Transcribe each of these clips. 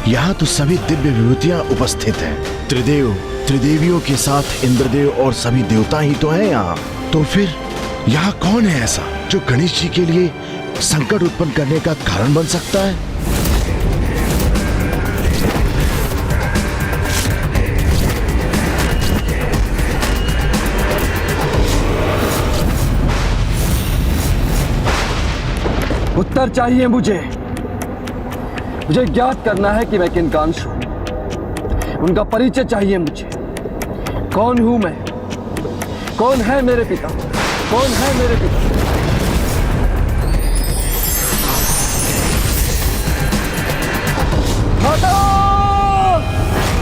यहाँ तो सभी दिव्य विभूतियाँ उपस्थित हैं। त्रिदेव, त्रिदेवियों के साथ इंद्रदेव और सभी देवता ही तो हैं यहाँ। तो फिर यहाँ कौन है ऐसा जो गणेश जी के लिए संकट उत्पन्न करने का कारण बन सकता है? उत्तर चाहिए मुझे ज्ञात करना है कि मैं किन का अंश हूं। उनका परिचय चाहिए मुझे। कौन हूं मैं? कौन है मेरे पिता? कौन है मेरे पिता? हटो!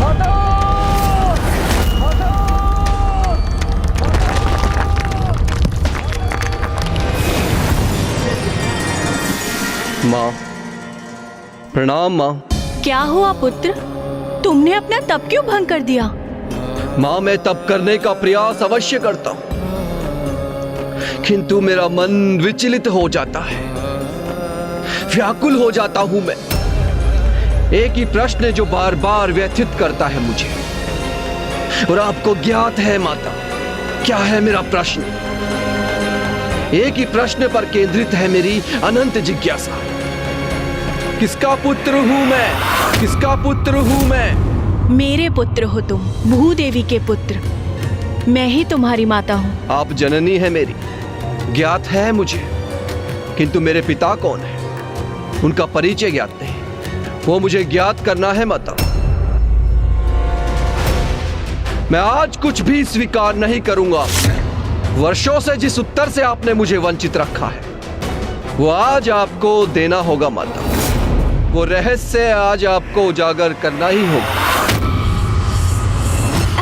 हटो! हटो! मां, प्रणाम मां। क्या हुआ पुत्र? तुमने अपना तप क्यों भंग कर दिया? मां, मैं तप करने का प्रयास अवश्य करता हूं, किंतु मेरा मन विचलित हो जाता है, व्याकुल हो जाता हूं मैं। एक ही प्रश्न जो बार बार व्यथित करता है मुझे, और आपको ज्ञात है माता, क्या है मेरा प्रश्न? एक ही प्रश्न पर केंद्रित है मेरी अनंत जिज्ञासा। किसका पुत्र हूं मैं? किसका पुत्र हूं मैं? मेरे पुत्र हो तुम, भूदेवी के पुत्र। मैं ही तुम्हारी माता हूँ। आप जननी है मेरी, ज्ञात है मुझे, किंतु मेरे पिता कौन है उनका परिचय ज्ञात नहीं। वो मुझे ज्ञात करना है माता। मैं आज कुछ भी स्वीकार नहीं करूंगा। वर्षों से जिस उत्तर से आपने मुझे वंचित रखा है, वो आज आपको देना होगा माता। वो रहस्य आज आपको उजागर करना ही होगा।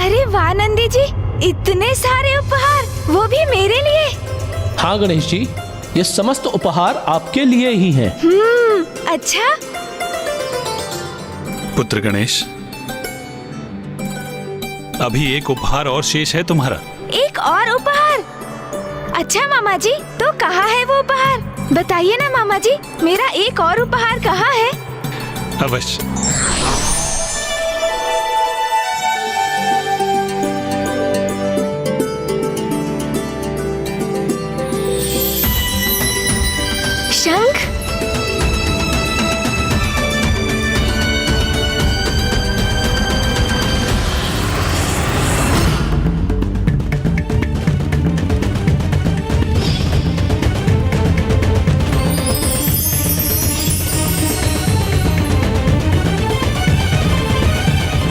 अरे वाह नंदी जी, इतने सारे उपहार, वो भी मेरे लिए। हाँ गणेश जी, ये समस्त उपहार आपके लिए ही हैं। अच्छा। पुत्र गणेश, अभी एक उपहार और शेष है तुम्हारा। एक और उपहार? अच्छा मामा जी, तो कहाँ है वो उपहार? बताइए ना मामा जी, मेरा एक और उपहार कहाँ है? अवश्य। शंख?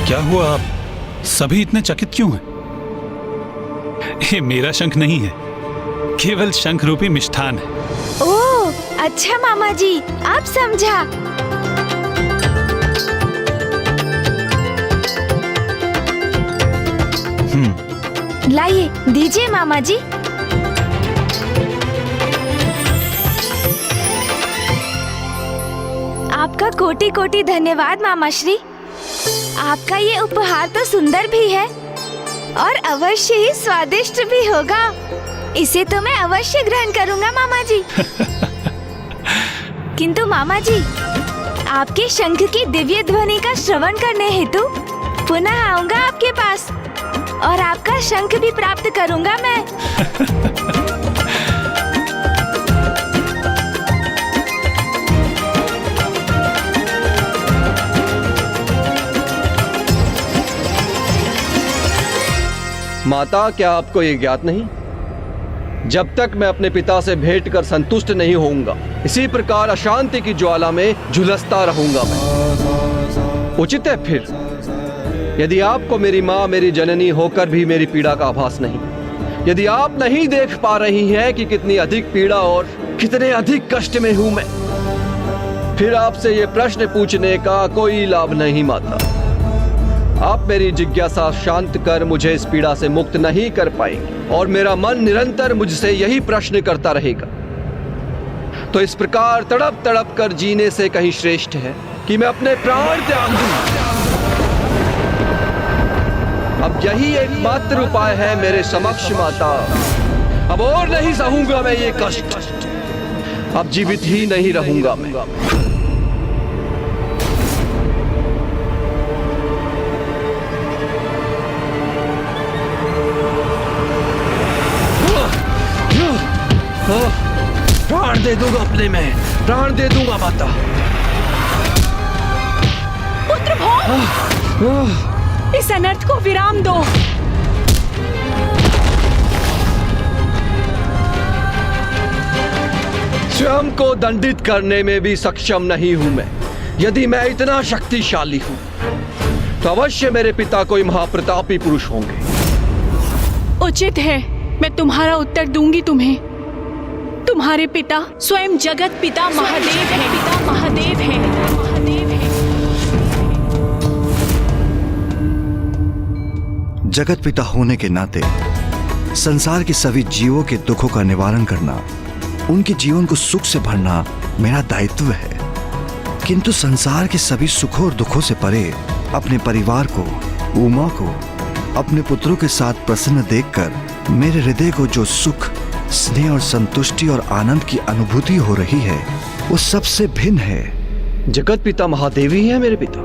क्या हुआ, आप सभी इतने चकित क्यों हैं? ये मेरा शंख नहीं है, केवल शंख रूपी मिष्ठान है। ओह, अच्छा मामा जी, आप समझा। लाइए, दीजिए मामा जी। आपका कोटि कोटि धन्यवाद मामा श्री। आपका ये उपहार तो सुंदर भी है और अवश्य ही स्वादिष्ट भी होगा। इसे तो मैं अवश्य ग्रहण करूंगा मामा जी। किंतु मामा जी, आपके शंख की दिव्य ध्वनि का श्रवण करने हेतु पुनः आऊंगा आपके पास और आपका शंख भी प्राप्त करूंगा मैं। माता, क्या आपको ये ज्ञात नहीं? जब तक मैं अपने पिता से भेंट कर संतुष्ट नहीं होऊंगा, इसी प्रकार अशांति की ज्वाला में झुलसता रहूंगा मैं। उचित है फिर, यदि आपको मेरी माँ, मेरी जननी होकर भी मेरी पीड़ा का आभास नहीं, यदि आप नहीं देख पा रही हैं कि कितनी अधिक पीड़ा और कितने अधिक कष्ट में हूं मैं, फिर आपसे ये प्रश्न पूछने का कोई लाभ नहीं माता। आप मेरी जिज्ञासा शांत कर मुझे इस पीड़ा से मुक्त नहीं कर पाएंगे और मेरा मन निरंतर मुझसे यही प्रश्न करता रहेगा। तो इस प्रकार तड़प तड़प कर जीने से कहीं श्रेष्ठ है कि मैं अपने प्राण त्याग दूं। अब यही एकमात्र उपाय है मेरे समक्ष माता। अब और नहीं सहूंगा मैं ये कष्ट, अब जीवित ही नहीं रहूंगा मैं। प्राण दे दूंगा अपने में, प्राण दे दूंगा माता। पुत्र भौम, इस अनर्थ को विराम दो। स्वयं को दंडित करने में भी सक्षम नहीं हूं मैं। यदि मैं इतना शक्तिशाली हूं तो अवश्य मेरे पिता कोई महाप्रतापी पुरुष होंगे। उचित है, मैं तुम्हारा उत्तर दूंगी तुम्हें। तुम्हारे पिता स्वयं जगत पिता महादेव है। पिता महादेव है। महादेव है। जगत पिता होने के नाते संसार के सभी जीवों के दुखों का निवारण करना, उनके जीवन को सुख से भरना मेरा दायित्व है। किंतु संसार के सभी सुखों और दुखों से परे अपने परिवार को, उमा को अपने पुत्रों के साथ प्रसन्न देखकर मेरे हृदय को जो सुख, स्नेह और संतुष्टि और आनंद की अनुभूति हो रही है, वो सबसे भिन्न है। जगत पिता महादेव ही है मेरे पिता,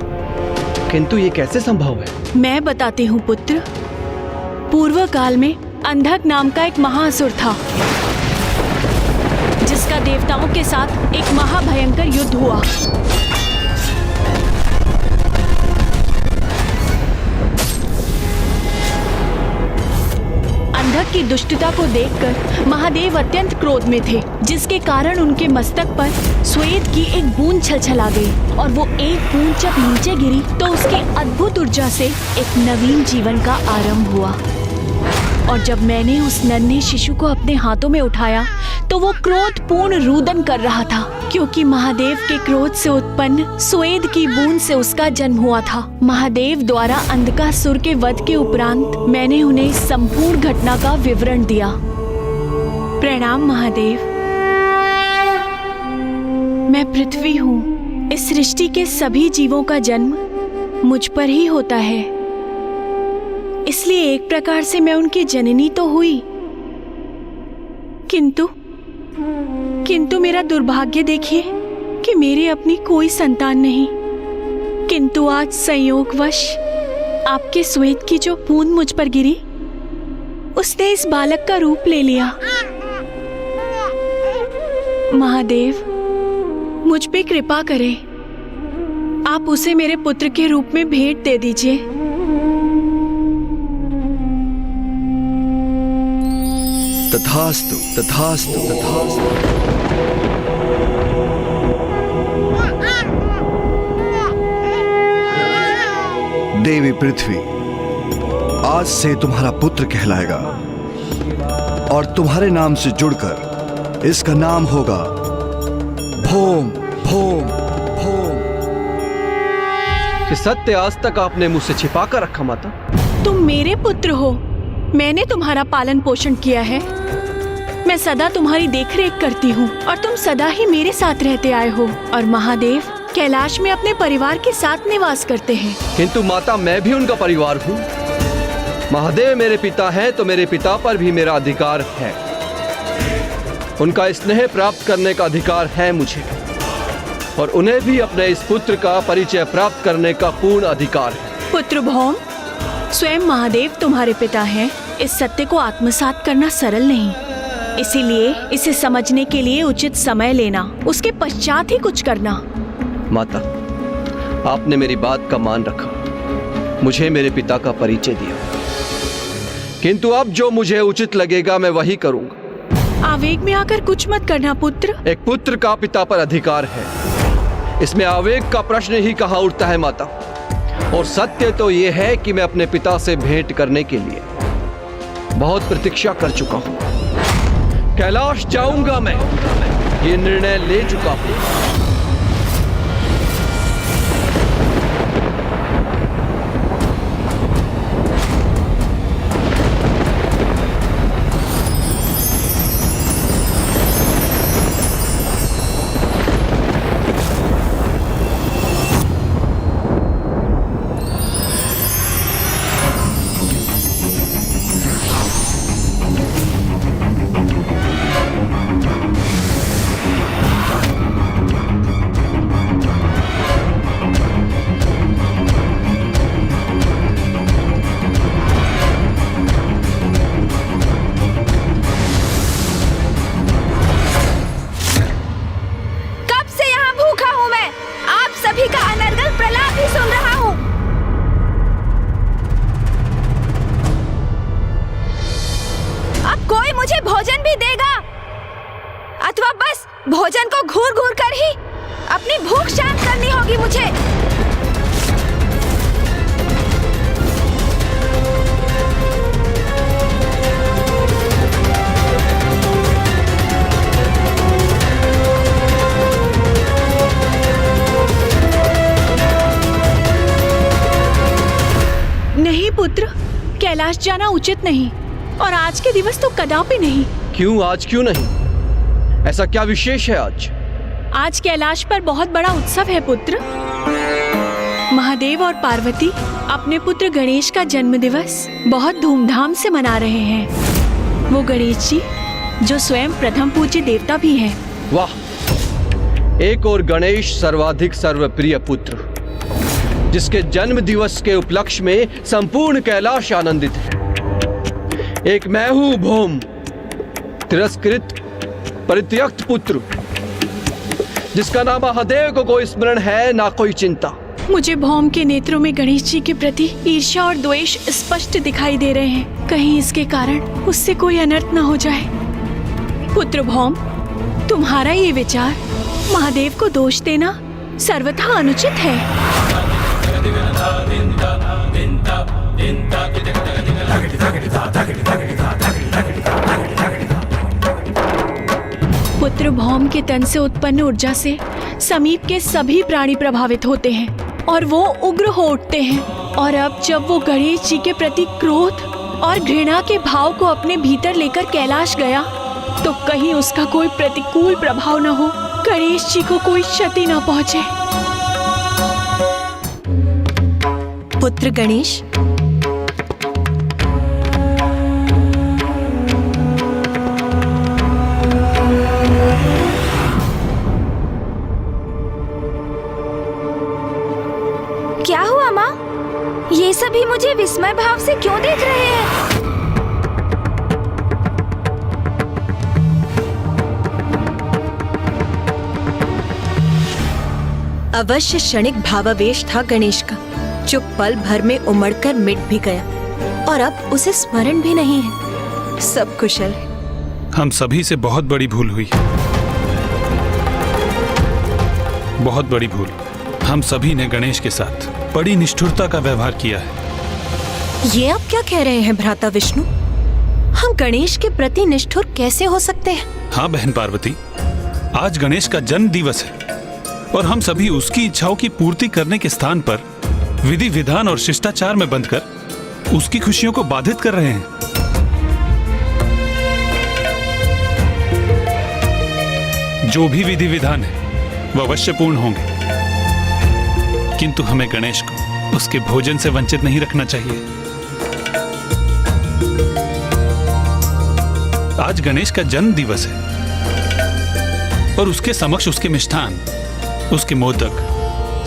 किंतु ये कैसे संभव है? मैं बताती हूँ पुत्र। पूर्व काल में अंधक नाम का एक महाअसुर था, जिसका देवताओं के साथ एक महाभयंकर युद्ध हुआ। अंधक की दुष्टता को देखकर महादेव अत्यंत क्रोध में थे, जिसके कारण उनके मस्तक पर श्वेत की एक बूंद छलछला गई, और वो एक बूंद जब नीचे गिरी तो उसकी अद्भुत ऊर्जा से एक नवीन जीवन का आरंभ हुआ। और जब मैंने उस नन्हे शिशु को अपने हाथों में उठाया तो वो क्रोधपूर्ण रुदन कर रहा था, क्योंकि महादेव के क्रोध से उत्पन्न स्वेद की बूंद से उसका जन्म हुआ था। महादेव द्वारा अंधकासुर के वध के उपरांत मैंने उन्हें संपूर्ण घटना का विवरण दिया। प्रणाम महादेव। मैं पृथ्वी हूँ। इस सृष्टि के सभी जीवों का जन्म मुझ पर ही होता है, इसलिए एक प्रकार से मैं उनकी जननी तो हुई, किंतु मेरा दुर्भाग्य देखिए कि मेरे अपनी कोई संतान नहीं। किंतु आज संयोगवश आपके श्वेत की जो बूंद मुझ पर गिरी, उसने इस बालक का रूप ले लिया। महादेव, मुझ पे कृपा करें। आप उसे मेरे पुत्र के रूप में भेंट दे दीजिए। तथास्तु, तथास्तु, तथास्तु। देवी पृथ्वी आज से तुम्हारा पुत्र कहलाएगा, और तुम्हारे नाम से जुड़कर इसका नाम होगा भौम, भौम, भौम। कि सत्य आज तक आपने मुझसे छिपा कर रखा माता। तुम मेरे पुत्र हो, मैंने तुम्हारा पालन पोषण किया है। मैं सदा तुम्हारी देखरेख करती हूँ और तुम सदा ही मेरे साथ रहते आए हो। और महादेव कैलाश में अपने परिवार के साथ निवास करते हैं। किंतु माता, मैं भी उनका परिवार हूँ। महादेव मेरे पिता हैं तो मेरे पिता पर भी मेरा अधिकार है। उनका स्नेह प्राप्त करने का अधिकार है मुझे, और उन्हें भी अपने इस पुत्र का परिचय प्राप्त करने का पूर्ण अधिकार है। पुत्र भौम, स्वयं महादेव तुम्हारे पिता हैं। इस सत्य को आत्मसात करना सरल नहीं, इसीलिए इसे समझने के लिए उचित समय लेना, उसके पश्चात ही कुछ करना। माता, आपने मेरी बात का मान रखा, मुझे मेरे पिता का परिचय दिया, किंतु अब जो मुझे उचित लगेगा मैं वही करूंगा। आवेग में आकर कुछ मत करना पुत्र। एक पुत्र का पिता पर अधिकार है, इसमें आवेग का प्रश्न ही कहाँ उठता है माता। और सत्य तो यह है कि मैं अपने पिता से भेंट करने के लिए बहुत प्रतीक्षा कर चुका हूं। कैलाश जाऊंगा मैं, ये निर्णय ले चुका हूं। अथवा बस भोजन को घूर घूर कर ही अपनी भूख शांत करनी होगी मुझे। नहीं पुत्र, कैलाश जाना उचित नहीं, और आज के दिवस तो कदापि नहीं। क्यों आज क्यों नहीं? ऐसा क्या विशेष है आज? आज कैलाश पर बहुत बड़ा उत्सव है पुत्र। महादेव और पार्वती अपने पुत्र गणेश का जन्म दिवस बहुत धूमधाम से मना रहे हैं। वो गणेश जी जो स्वयं प्रथम पूज्य देवता भी हैं। वाह, एक और गणेश सर्वाधिक सर्वप्रिय पुत्र, जिसके जन्म दिवस के उपलक्ष्य में संपूर्ण कैलाश आनंदित है। एक मैं हूं भौम, तिरस्कृत परित्यक्त पुत्र, जिसका नाम महादेव को कोई स्मरण है ना कोई चिंता। मुझे भौम के नेत्रों में गणेश जी के प्रति ईर्ष्या और द्वेष स्पष्ट दिखाई दे रहे हैं। कहीं इसके कारण उससे कोई अनर्थ न हो जाए। पुत्र भौम, तुम्हारा ये विचार महादेव को दोष देना सर्वथा अनुचित है। पुत्र भौम के तन से उत्पन्न ऊर्जा से समीप के सभी प्राणी प्रभावित होते हैं और वो उग्र हो उठते हैं। और अब जब वो गणेश जी के प्रति क्रोध और घृणा के भाव को अपने भीतर लेकर कैलाश गया, तो कहीं उसका कोई प्रतिकूल प्रभाव न हो, गणेश जी को कोई क्षति न पहुंचे। पुत्र गणेश, क्या हुआ माँ? ये सभी मुझे विस्मय भाव से क्यों देख रहे हैं? अवश्य क्षणिक भावावेश था गणेश का, जो पल भर में उमड़कर मिट भी गया और अब उसे स्मरण भी नहीं है। सब कुशल है। हम सभी से बहुत बड़ी भूल हुई, बहुत बड़ी भूल। हम सभी ने गणेश के साथ बड़ी निष्ठुरता का व्यवहार किया है। ये आप क्या कह रहे हैं भ्राता विष्णु? हम गणेश के प्रति निष्ठुर कैसे हो सकते हैं? हाँ बहन पार्वती, आज गणेश का जन्म दिवस है और हम सभी उसकी इच्छाओं की पूर्ति करने के स्थान पर विधि विधान और शिष्टाचार में बंधकर उसकी खुशियों को बाधित कर रहे हैं। जो भी विधि विधान है वह अवश्य पूर्ण होंगे, किंतु हमें गणेश को उसके भोजन से वंचित नहीं रखना चाहिए। आज गणेश का जन्म दिवस है और उसके समक्ष उसके मिष्ठान, उसके मोदक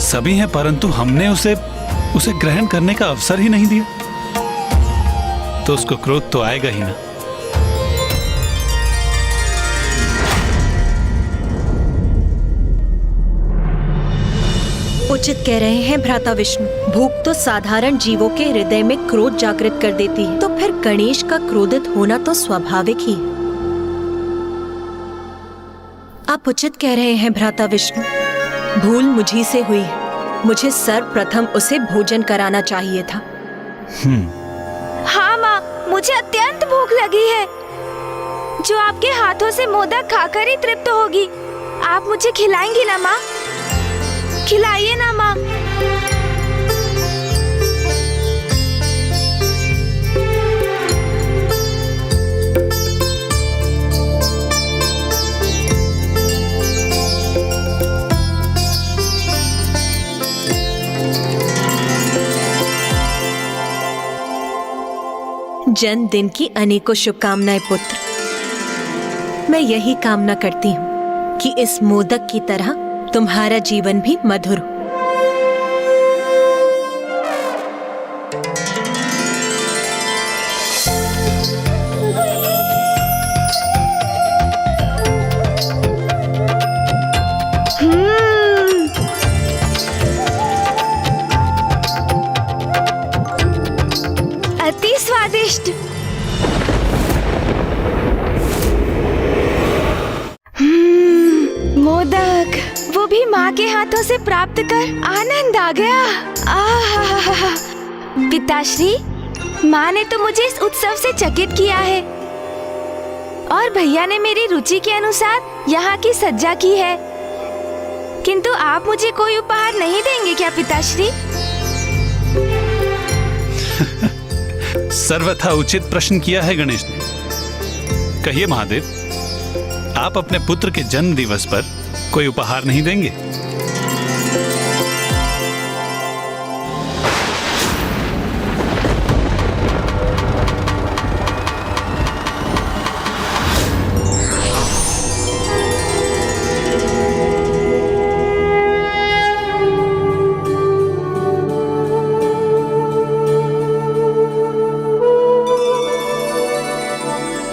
सभी हैं, परंतु हमने उसे ग्रहण करने का अवसर ही नहीं दिया, तो उसको क्रोध तो आएगा ही ना। उचित कह रहे हैं भ्राता विष्णु। भूख तो साधारण जीवों के हृदय में क्रोध जागृत कर देती है, तो फिर गणेश का क्रोधित होना तो स्वाभाविक ही है। आप उचित कह रहे हैं भ्राता विष्णु। भूल मुझी से हुई है। मुझे सर्वप्रथम उसे भोजन कराना चाहिए था। हाँ माँ, मुझे अत्यंत भूख लगी है, जो आपके हाथों से मोदक खाकर ही तृप्त होगी। आप मुझे खिलाएंगी ना माँ? खिलाइए ना माँ। जन्मदिन की अनेकों शुभकामनाएं पुत्र। मैं यही कामना करती हूँ कि इस मोदक की तरह तुम्हारा जीवन भी मधुर हो। अति स्वादिष्ट। मोदक, वो भी माँ के हाथों से प्राप्त कर आनंद आ गया। आहा, पिताश्री, माँ ने तो मुझे इस उत्सव से चकित किया है और भैया ने मेरी रुचि के अनुसार यहाँ की सज्जा की है। किंतु आप मुझे कोई उपहार नहीं देंगे क्या पिताश्री? सर्वथा उचित प्रश्न किया है गणेश ने। कहिए महादेव, आप अपने पुत्र के जन्म दिवस पर कोई उपहार नहीं देंगे?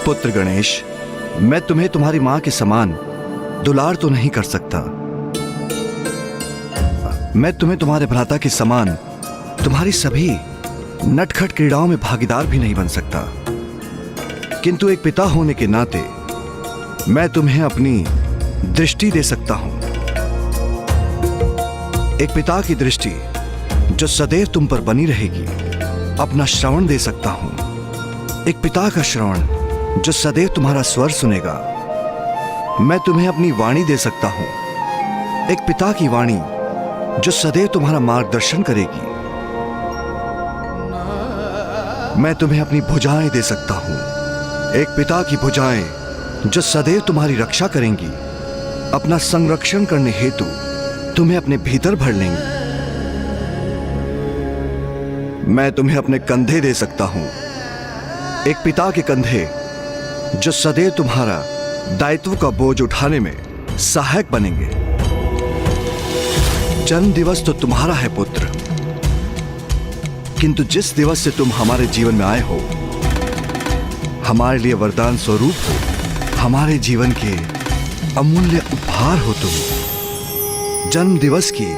पुत्र गणेश, मैं तुम्हें तुम्हारी मां के समान दुलार तो नहीं कर सकता। मैं तुम्हें तुम्हारे भ्राता के समान तुम्हारी सभी नटखट क्रीड़ाओं में भागीदार भी नहीं बन सकता। किंतु एक पिता होने के नाते मैं तुम्हें अपनी दृष्टि दे सकता हूं। एक पिता की दृष्टि जो सदैव तुम पर बनी रहेगी। अपना श्रवण दे सकता हूं। एक पिता का श्रवण जो सदैव तुम्हारा स्वर सुनेगा। मैं तुम्हें अपनी वाणी दे सकता हूं। एक पिता की वाणी जो सदैव तुम्हारा मार्गदर्शन करेगी। मैं तुम्हें अपनी भुजाएं दे सकता हूं। एक पिता की भुजाएं जो सदैव तुम्हारी रक्षा करेंगी, अपना संरक्षण करने हेतु तुम्हें अपने भीतर भर लेंगी। मैं तुम्हें अपने कंधे दे सकता हूं। एक पिता के कंधे जो सदैव तुम्हारा दायित्व का बोझ उठाने में सहायक बनेंगे। जन्म दिवस तो तुम्हारा है पुत्र, किंतु जिस दिवस से तुम हमारे जीवन में आए हो, हमारे लिए वरदान स्वरूप हो, हमारे जीवन के अमूल्य उपहार हो तुम। जन्म दिवस की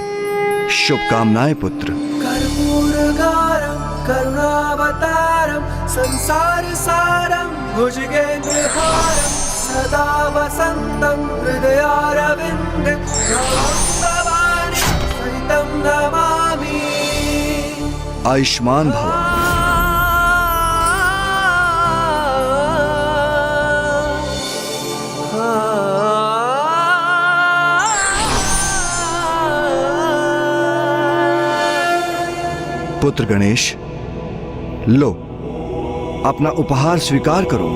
शुभकामनाएं पुत्र। कर्पूरगारं करुणावतारं संसार सारं भुजगेन्द्रहारं सदा वसन्तं हृदयारविन्दे भवानी सहितं नमामि। आयुष्मान भव। पुत्र गणेश, लो, अपना उपहार स्वीकार करो।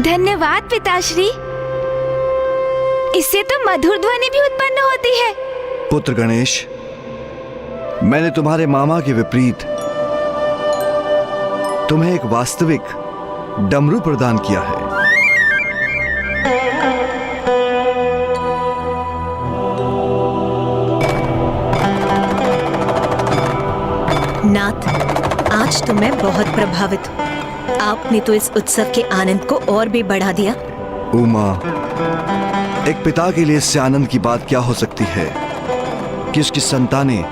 धन्यवाद पिताश्री। इससे तो मधुर ध्वनि भी उत्पन्न होती है। पुत्र गणेश, मैंने तुम्हारे मामा के विपरीत तुम्हें एक वास्तविक डमरू प्रदान किया है। नाथ, आज तो मैं बहुत प्रभावित हूँ। आपने तो इस उत्सव के आनंद को और भी बढ़ा दिया। उमा, एक पिता के लिए इससे आनंद की बात क्या हो सकती है कि उसकी संतानें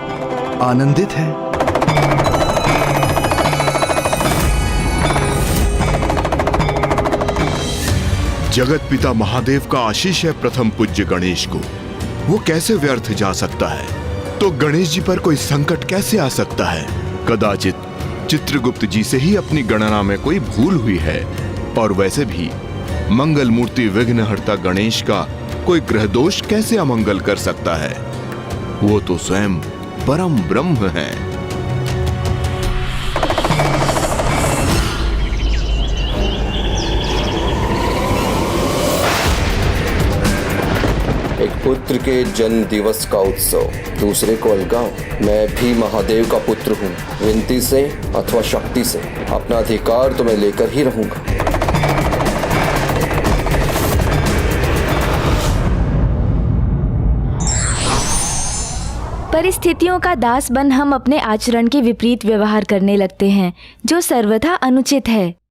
आनंदित है। जगत पिता महादेव का आशीष है प्रथम पूज्य गणेश को। वो कैसे व्यर्थ जा सकता है? तो गणेश जी पर कोई संकट कैसे आ सकता है? कदाचित चित्रगुप्त जी से ही अपनी गणना में कोई भूल हुई है। और वैसे भी मंगल मूर्ति विघ्नहर्ता गणेश का कोई ग्रह दोष कैसे अमंगल कर सकता है? वो तो स्वयं परम ब्रह्म है। एक पुत्र के जन्म दिवस का उत्सव दूसरे को अलगाओ। मैं भी महादेव का पुत्र हूँ। विनती से अथवा शक्ति से अपना अधिकार तो मैं लेकर ही रहूंगा। परिस्थितियों का दास बन हम अपने आचरण के विपरीत व्यवहार करने लगते हैं, जो सर्वथा अनुचित है।